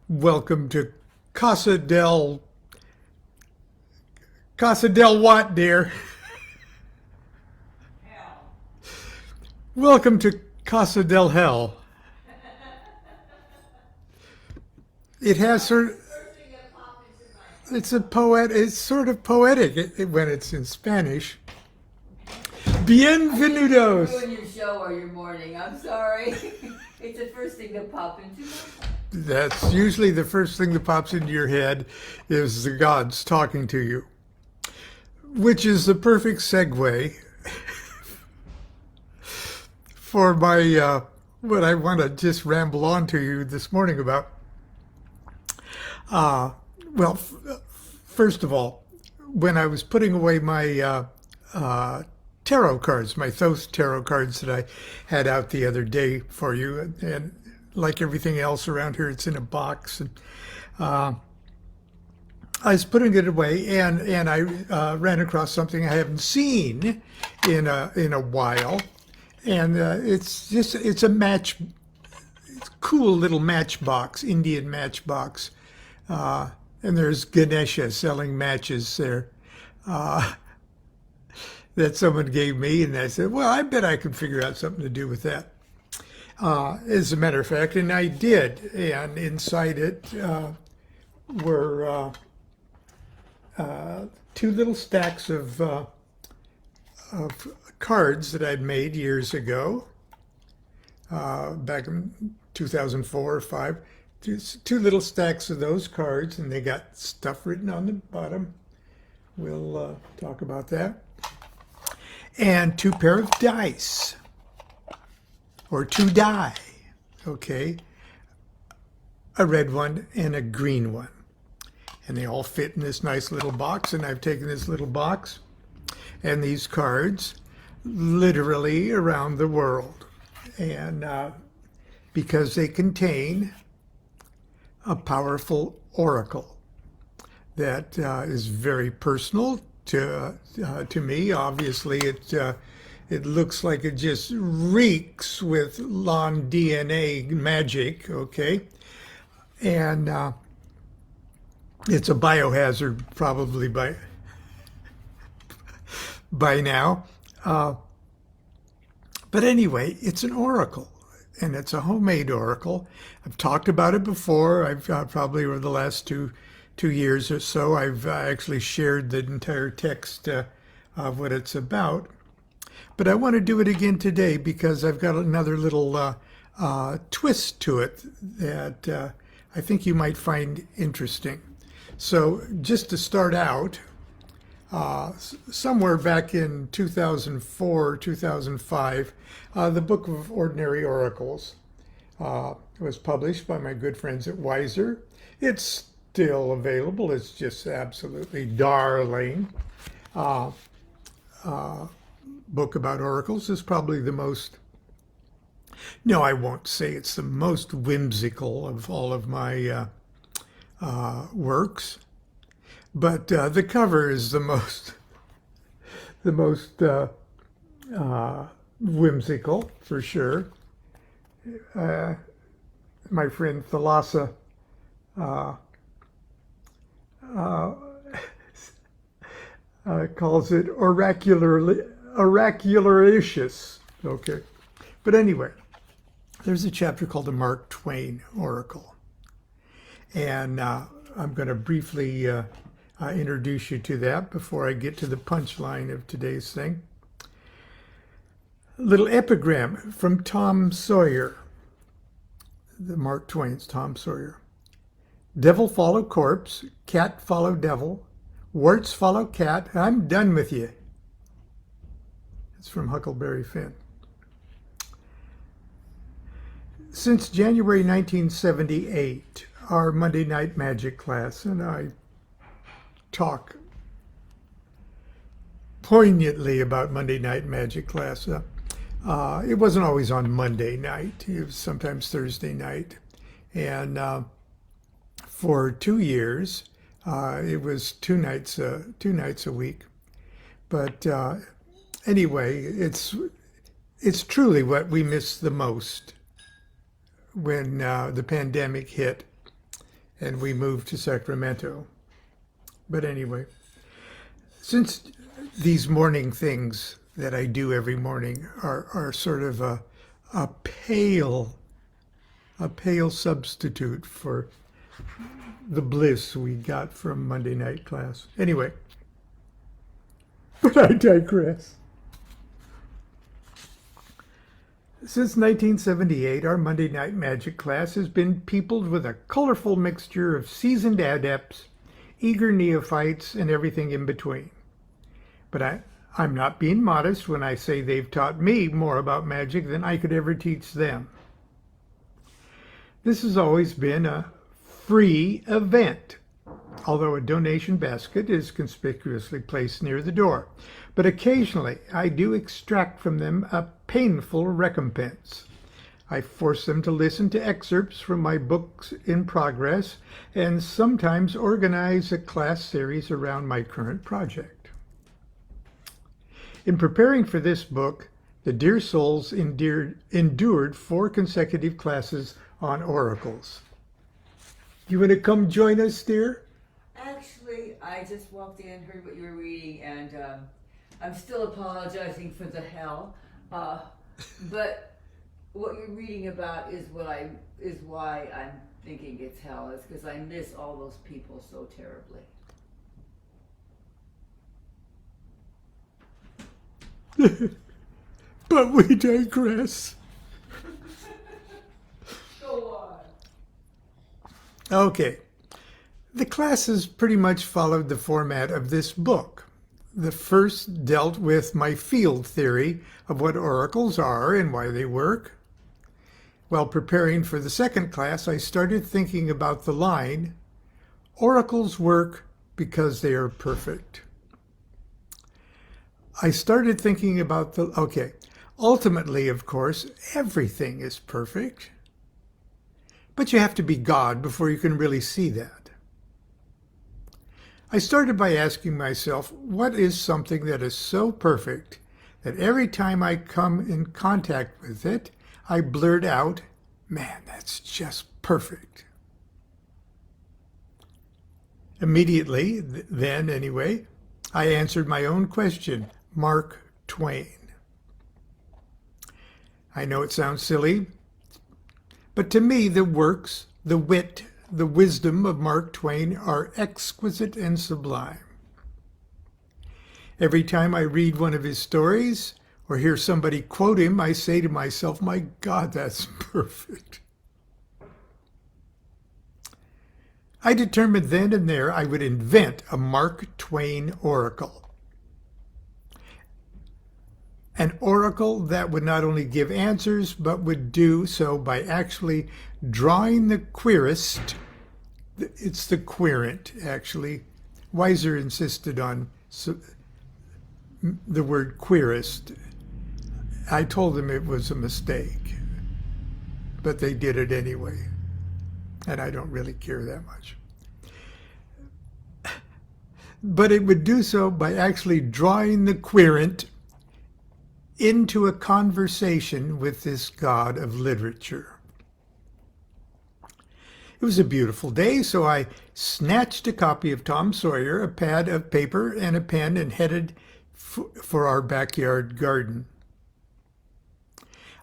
Welcome to Casa del what, dear? Hell. Welcome to Casa del Hell. It has sort of, First thing that popped into my it's a poet. It's sort of poetic when it's in Spanish. Bienvenidos. ruin your show or your morning. I'm sorry. It's the first thing that popped into my head. That's usually the first thing that pops into your head is the gods talking to you, which is the perfect segue for my what I want to just ramble on to you this morning about. Uh, first of all, when I was putting away my tarot cards, my Thoth tarot cards that I had out the other day for you, and like everything else around here, it's in a box, and I was putting it away, and I ran across something I haven't seen in a while, and it's a cool little matchbox, Indian matchbox. And there's Ganesha selling matches there that someone gave me, and I said, well, I bet I could figure out something to do with that. As a matter of fact, and I did. And inside it were two little stacks of cards that I'd made years ago, back in 2004 or 5. Two little stacks of those cards, and they got stuff written on the bottom. We'll talk about that. And two pair of dice, or two die, okay? A red one and a green one. And they all fit in this nice little box, and I've taken this little box and these cards literally around the world. And because they contain a powerful oracle that is very personal to me. Obviously, it looks like it just reeks with Lon DNA magic. Okay, and it's a biohazard probably by now. But anyway, it's an oracle. And it's a homemade oracle. I've talked about it before. I've probably over the last two years or so, I've actually shared the entire text of what it's about. But I want to do it again today because I've got another little twist to it that I think you might find interesting. So just to start out, somewhere back in 2004, 2005, the Book of Ordinary Oracles was published by my good friends at Weiser. It's still available. It's just absolutely darling. Book about oracles is probably the most, no, I won't say it's the most whimsical of all of my works. But the cover is the most whimsical, for sure. My friend Thalassa calls it oracularicious. Okay, but anyway, there's a chapter called the Mark Twain Oracle, and I'm going to briefly introduce you to that before I get to the punchline of today's thing. A little epigram from Tom Sawyer, the Mark Twain's Tom Sawyer. Devil follow corpse, cat follow devil, warts follow cat, I'm done with you. It's from Huckleberry Finn. Since January 1978, our Monday Night Magic class and I talk poignantly about Monday Night Magic class. It wasn't always on Monday night. It was sometimes Thursday night. And for 2 years, it was two nights a week. But anyway, it's truly what we missed the most when the pandemic hit. and we moved to Sacramento. But anyway, since these morning things that I do every morning are sort of a pale substitute for the bliss we got from Monday night class. Anyway, but I digress. Since 1978, our Monday Night Magic class has been peopled with a colorful mixture of seasoned adepts, eager neophytes, and everything in between. But I'm not being modest when I say they've taught me more about magic than I could ever teach them. This has always been a free event, although a donation basket is conspicuously placed near the door. But occasionally I do extract from them a painful recompense. I force them to listen to excerpts from my books in progress and sometimes organize a class series around my current project. In preparing for this book, the dear souls endured 4 consecutive classes on oracles. You want to come join us, dear? Actually, I just walked in, heard what you were reading, and I'm still apologizing for the hell. But what you're reading about is why I'm thinking it's hell. Is because I miss all those people so terribly. But we digress. Go on. Okay. The classes pretty much followed the format of this book. The first dealt with my field theory of what oracles are and why they work. While preparing for the second class, I started thinking about the line, oracles work because they are perfect. I started thinking about ultimately, of course, everything is perfect. But you have to be God before you can really see that. I started by asking myself, what is something that is so perfect that every time I come in contact with it, I blurt out, man, that's just perfect. Immediately, then anyway, I answered my own question, Mark Twain. I know it sounds silly, but to me the works, the wit, the wisdom of Mark Twain are exquisite and sublime. Every time I read one of his stories or hear somebody quote him, I say to myself, my God, that's perfect. I determined then and there I would invent a Mark Twain oracle. An oracle that would not only give answers, but would do so by actually drawing the querist. It's the querent, actually. Weiser insisted on the word querist. I told them it was a mistake, but they did it anyway, and I don't really care that much. But it would do so by actually drawing the querent into a conversation with this god of literature. It was a beautiful day, so I snatched a copy of Tom Sawyer, a pad of paper and a pen, and headed for our backyard garden.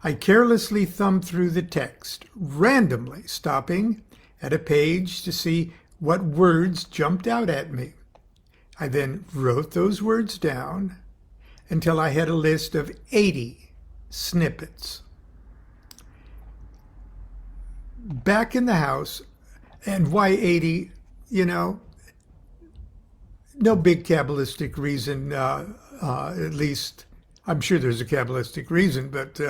I carelessly thumbed through the text, randomly stopping at a page to see what words jumped out at me. I then wrote those words down until I had a list of 80 snippets. Back in the house, and why 80? You know, no big Kabbalistic reason, at least I'm sure there's a Kabbalistic reason, but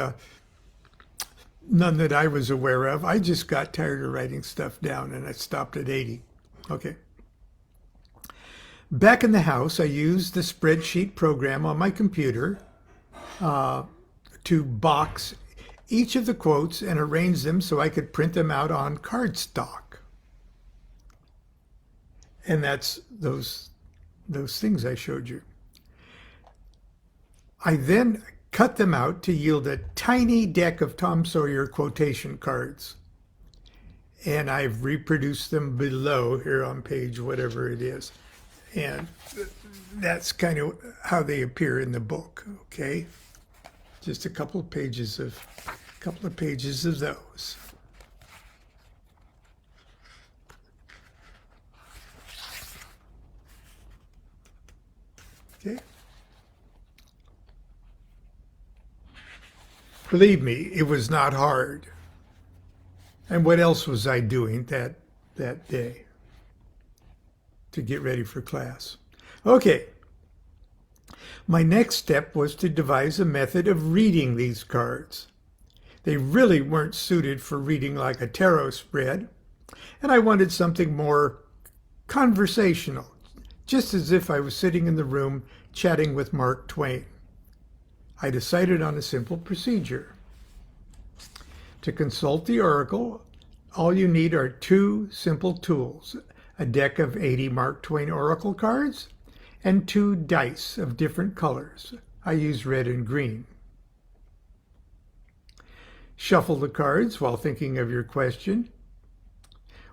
none that I was aware of. I just got tired of writing stuff down and I stopped at 80. Okay. Back in the house, I used the spreadsheet program on my computer to box each of the quotes and arrange them so I could print them out on cardstock. And that's those things I showed you. I then cut them out to yield a tiny deck of Tom Sawyer quotation cards. and I've reproduced them below here on page whatever it is. And that's kind of how they appear in the book, okay? Just a couple of pages of those. Okay. Believe me, it was not hard. And what else was I doing that day to get ready for class? Okay. My next step was to devise a method of reading these cards. They really weren't suited for reading like a tarot spread, and I wanted something more conversational, just as if I was sitting in the room chatting with Mark Twain. I decided on a simple procedure. To consult the oracle, all you need are two simple tools: a deck of 80 Mark Twain oracle cards and 2 dice of different colors. I use red and green. Shuffle the cards while thinking of your question.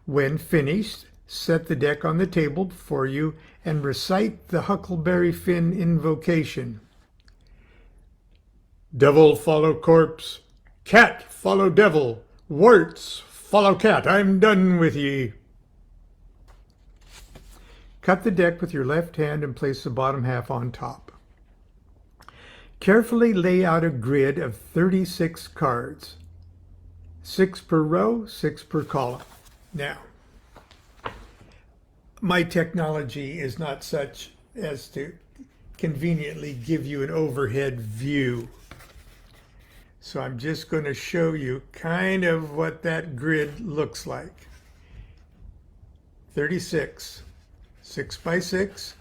When finished, set the deck on the table before you and recite the Huckleberry Finn invocation. Devil follow corpse, cat follow devil, warts follow cat, I'm done with ye. Cut the deck with your left hand and place the bottom half on top. Carefully lay out a grid of 36 cards, 6 per row, 6 per column. Now, my technology is not such as to conveniently give you an overhead view. So I'm just going to show you kind of what that grid looks like. 36, 6 by 6,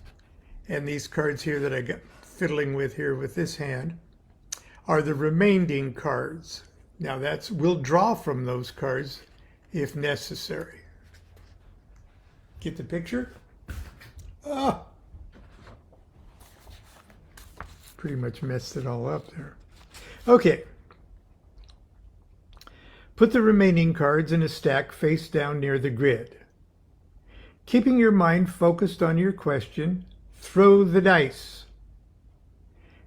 and these cards here that I got fiddling with here with this hand are the remaining cards. Now we'll draw from those cards if necessary. Get the picture? Ah! Pretty much messed it all up there. Okay. Put the remaining cards in a stack face down near the grid. Keeping your mind focused on your question, throw the dice.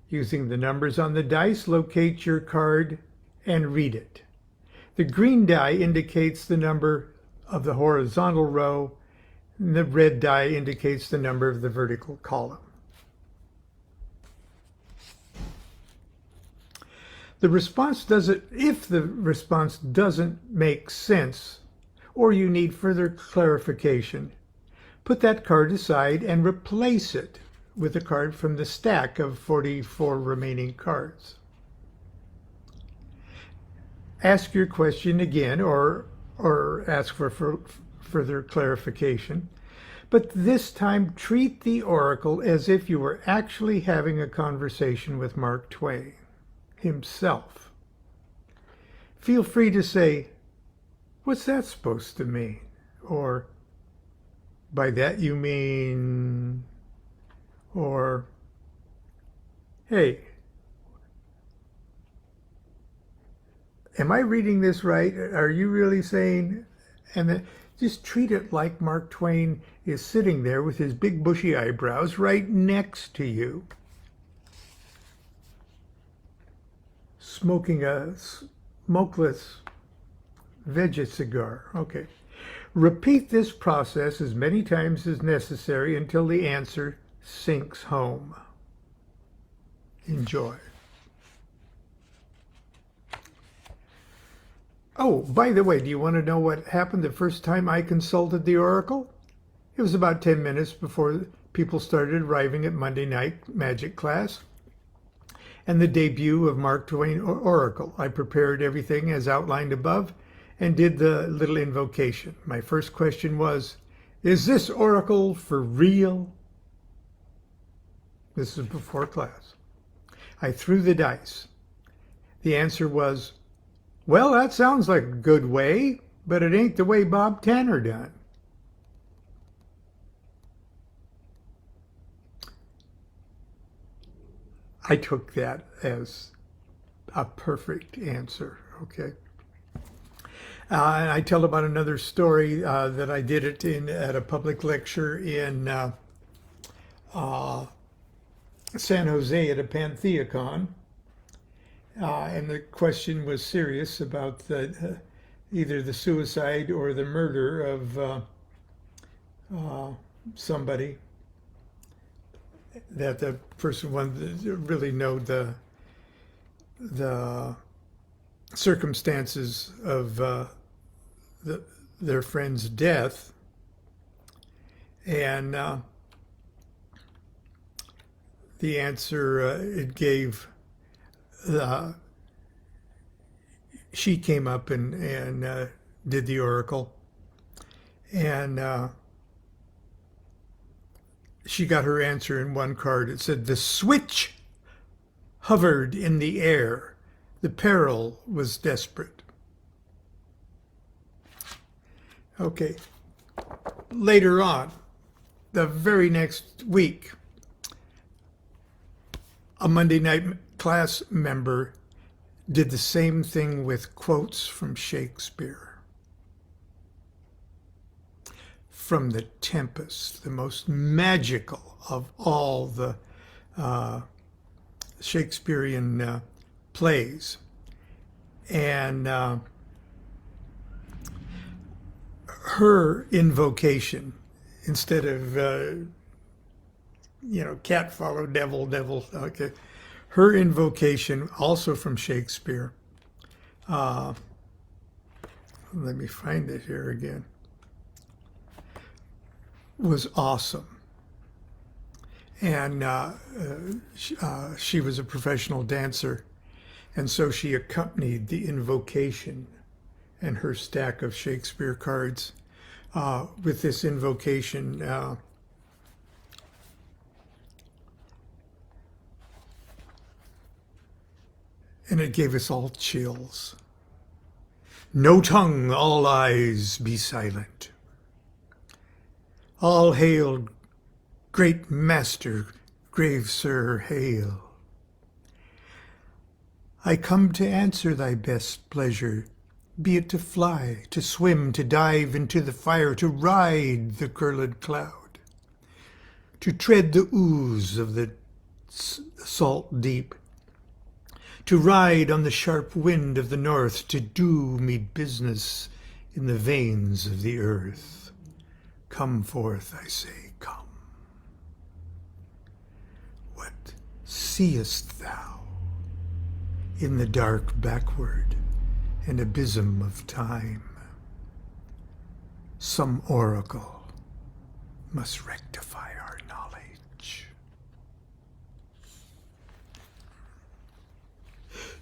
Using the numbers on the dice, locate your card and read it. The green die indicates the number of the horizontal row, and the red die indicates the number of the vertical column. If the response doesn't make sense or you need further clarification, put that card aside and replace it with a card from the stack of 44 remaining cards. Ask your question again or ask for further clarification, but this time treat the oracle as if you were actually having a conversation with Mark Twain himself. Feel free to say, "What's that supposed to mean?" Or, "By that you mean," or, "Hey, am I reading this right? Are you really saying?" And then just treat it like Mark Twain is sitting there with his big bushy eyebrows right next to you, smoking a smokeless veggie cigar. Okay. Repeat this process as many times as necessary until the answer sinks home. Enjoy. Oh, by the way, do you want to know what happened the first time I consulted the oracle? It was about 10 minutes before people started arriving at Monday night magic class and the debut of Mark Twain Oracle. I prepared everything as outlined above and did the little invocation. My first question was, "Is this oracle for real?" This is before class. I threw the dice. The answer was, "Well, that sounds like a good way, but it ain't the way Bob Tanner done." I took that as a perfect answer, okay? And I tell about another story that I did it at a public lecture in San Jose at a Pantheacon. And the question was serious about either the suicide or the murder of somebody, that the person wanted to really know the circumstances of their friend's death. And the answer it gave, she came up and did the oracle, and she got her answer in one card. It said, "The switch hovered in the air. The peril was desperate." Okay. Later on, the very next week, a Monday night class member did the same thing with quotes from Shakespeare. From The Tempest, the most magical of all the Shakespearean plays. And her invocation, instead of, cat follow devil, devil, okay, her invocation, also from Shakespeare, let me find it here again, was awesome. And she was a professional dancer, and so she accompanied the invocation and her stack of Shakespeare cards with this invocation. And it gave us all chills. "No tongue, all eyes, be silent. All hail, great master, grave sir, hail. I come to answer thy best pleasure, be it to fly, to swim, to dive into the fire, to ride the curled cloud, to tread the ooze of the salt deep, to ride on the sharp wind of the north, to do me business in the veins of the earth. Come forth, I say, come. What seest thou in the dark backward and abysm of time? Some oracle must rectify our knowledge."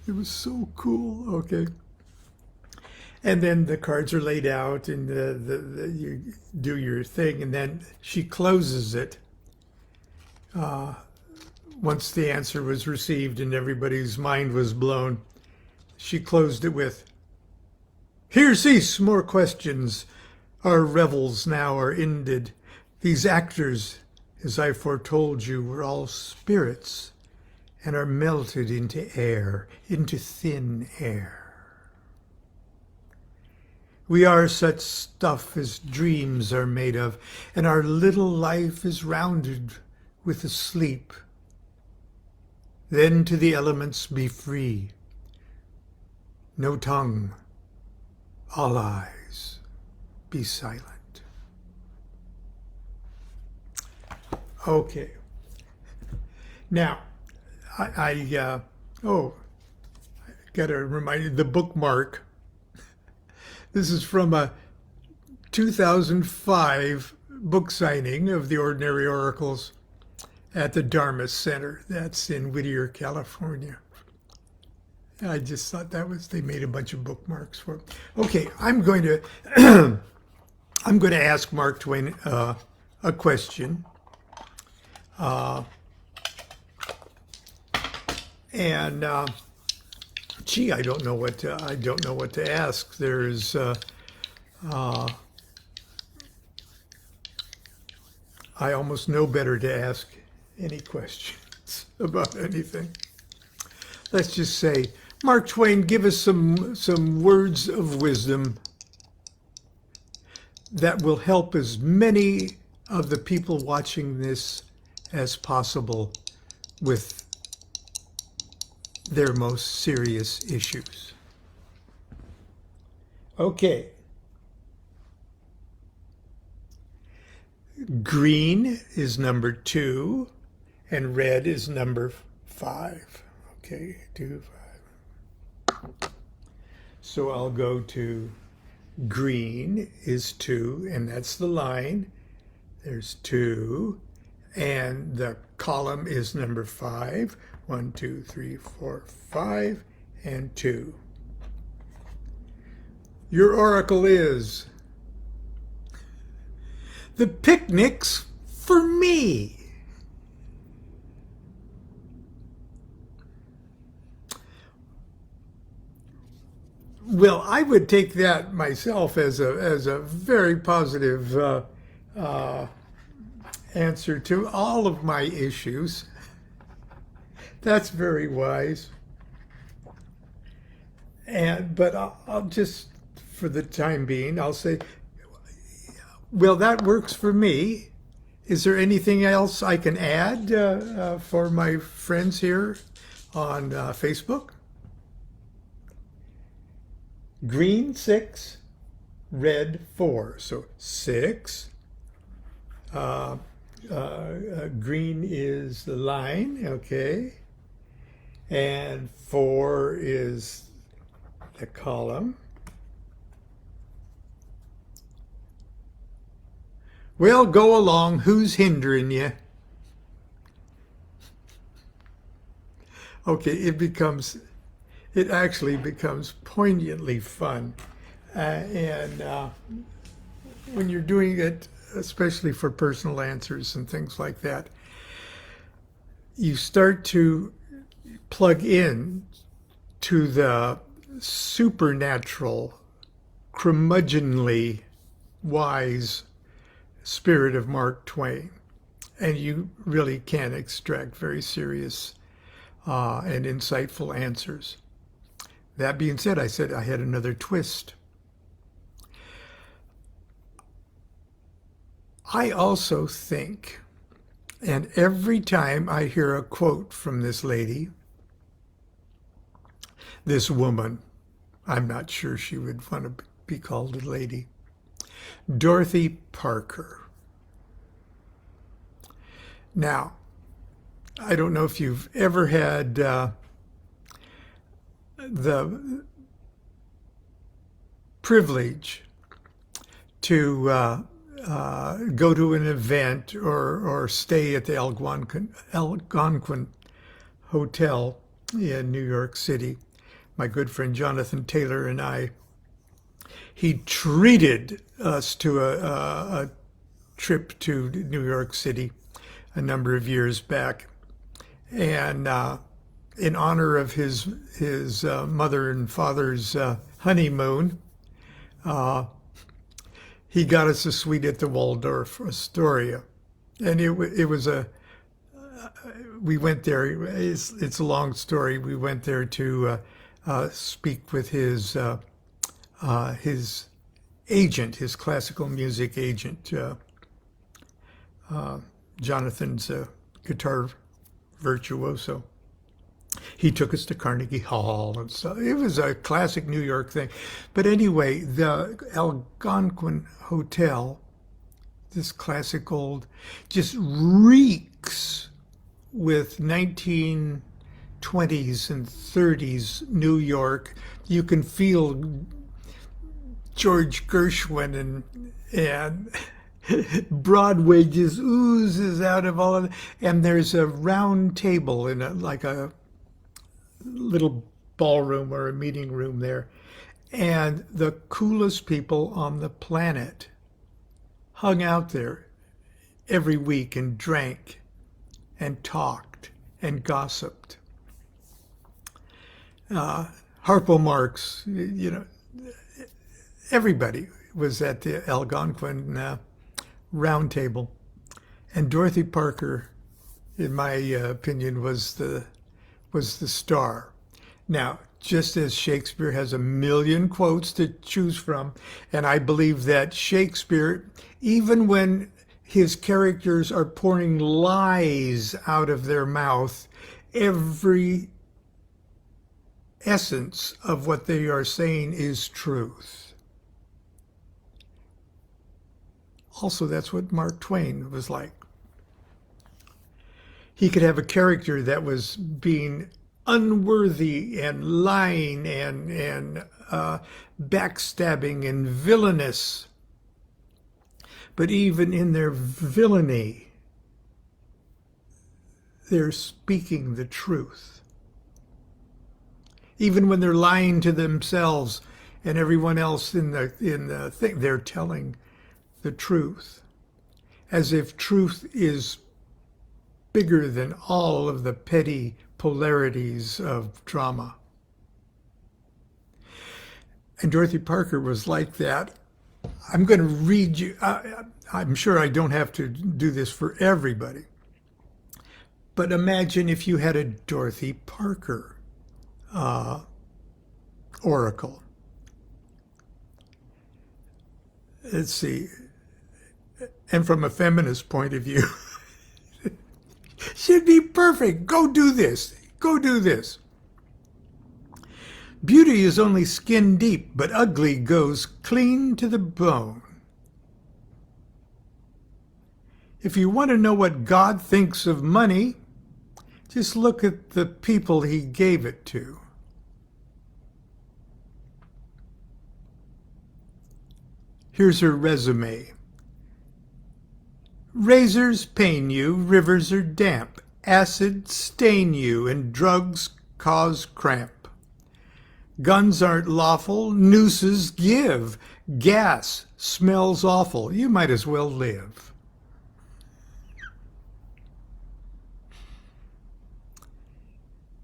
It was so cool. Okay. And then the cards are laid out, and you do your thing, and then she closes it. Once the answer was received and everybody's mind was blown, she closed it with, "Here cease more questions. Our revels now are ended. These actors, as I foretold you, were all spirits, and are melted into air, into thin air. We are such stuff as dreams are made of, and our little life is rounded with a sleep. Then to the elements be free. No tongue, all eyes, be silent." Okay. Now, I got to remind you, the bookmark. This is from a 2005 book signing of The Ordinary Oracles at the Dharma Center. That's in Whittier, California. I just thought they made a bunch of bookmarks for it. Okay, I'm going to ask Mark Twain a question. I don't know what to ask. There's I almost know better to ask any questions about anything. Let's just say, Mark Twain, give us some words of wisdom that will help as many of the people watching this as possible with their most serious issues. Okay. Green is number 2 and red is number 5. Okay, 2, 5. So I'll go to green is 2, and that's the line. There's 2, and the column is number 5. 1, 2, 3, 4, 5, and 2. Your oracle is the picnic's for me. Well, I would take that myself as a very positive answer to all of my issues. That's very wise. But I'll just, for the time being, I'll say, well, that works for me. Is there anything else I can add for my friends here on Facebook? Green 6, red 4. So 6. Green is the line, okay. And 4 is the column. Well, go along. Who's hindering you? Okay, it actually becomes poignantly fun. And when you're doing it, especially for personal answers and things like that, you start to plug in to the supernatural, curmudgeonly wise spirit of Mark Twain. And you really can extract very serious and insightful answers. That being said, I said I had another twist. I also think, and every time I hear a quote from this lady, this woman, I'm not sure she would want to be called a lady, Dorothy Parker. Now, I don't know if you've ever had the privilege to go to an event or stay at the Algonquin Hotel in New York City. My good friend Jonathan Taylor and I, he treated us to a trip to New York City a number of years back. And in honor of his mother and father's honeymoon, he got us a suite at the Waldorf Astoria. And it was we went there, it's a long story. We went there to speak with his agent, his classical music agent. Jonathan's a guitar virtuoso. He took us to Carnegie Hall, and so it was a classic New York thing. But anyway, the Algonquin Hotel, this classic old, just reeks with 1920s and 30s New York. You can feel George Gershwin and Broadway just oozes out of all of it. And there's a round table in like a little ballroom or a meeting room there. And the coolest people on the planet hung out there every week and drank and talked and gossiped. Harpo Marx, everybody was at the Algonquin round table. And Dorothy Parker, in my opinion, was the star. Now, just as Shakespeare has a million quotes to choose from. And I believe that Shakespeare, even when his characters are pouring lies out of their mouth, every essence of what they are saying is truth. Also, that's what Mark Twain was like. He could have a character that was being unworthy and lying and backstabbing and villainous. But even in their villainy, they're speaking the truth. Even when they're lying to themselves and everyone else in the thing, they're telling the truth, as if truth is bigger than all of the petty polarities of drama. And Dorothy Parker was like that. I'm going to read you, I'm sure I don't have to do this for everybody, but imagine if you had a Dorothy Parker oracle. Let's see. And from a feminist point of view, should be perfect. Go do this. Go do this. Beauty is only skin deep, but ugly goes clean to the bone. If you want to know what God thinks of money, just look at the people he gave it to. Here's her resume. Razors pain you, rivers are damp, acid stain you, and drugs cause cramp. Guns aren't lawful, nooses give, gas smells awful, you might as well live.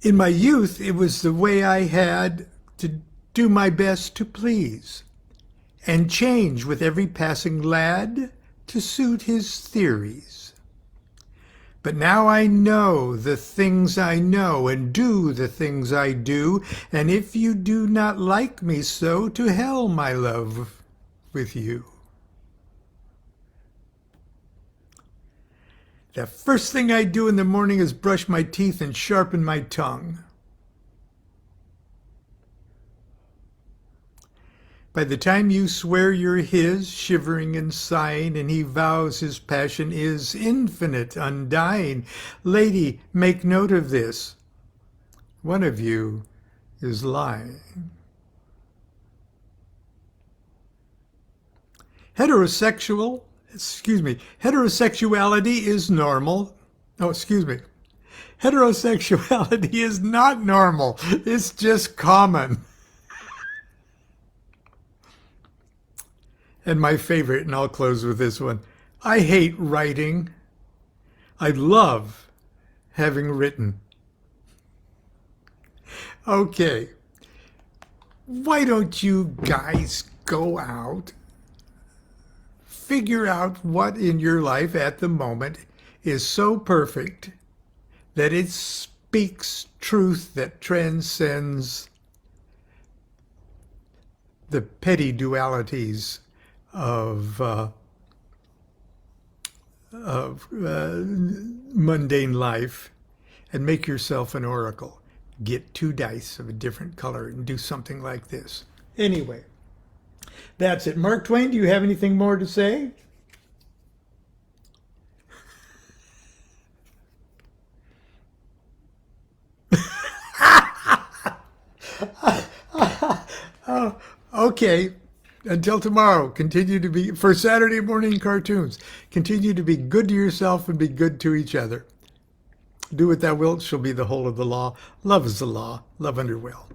In my youth, it was the way I had to do my best to please, and change with every passing lad to suit his theories. But now I know the things I know and do the things I do, and if you do not like me so, to hell, my love, with you. The first thing I do in the morning is brush my teeth and sharpen my tongue. By the time you swear you're his, shivering and sighing, and he vows his passion is infinite, undying. Lady, make note of this. One of you is lying. Heterosexuality is normal. Oh, excuse me. Heterosexuality is not normal. It's just common. And my favorite, and I'll close with this one. I hate writing. I love having written. Okay. Why don't you guys go out, figure out what in your life at the moment is so perfect that it speaks truth that transcends the petty dualities of mundane life, and make yourself an oracle. Get 2 dice of a different color and do something like this. Anyway, that's it. Mark Twain, do you have anything more to say? Oh, okay. Until tomorrow, continue to be, for Saturday morning cartoons, continue to be good to yourself and be good to each other. Do what thou wilt shall be the whole of the law. Love is the law. Love under will.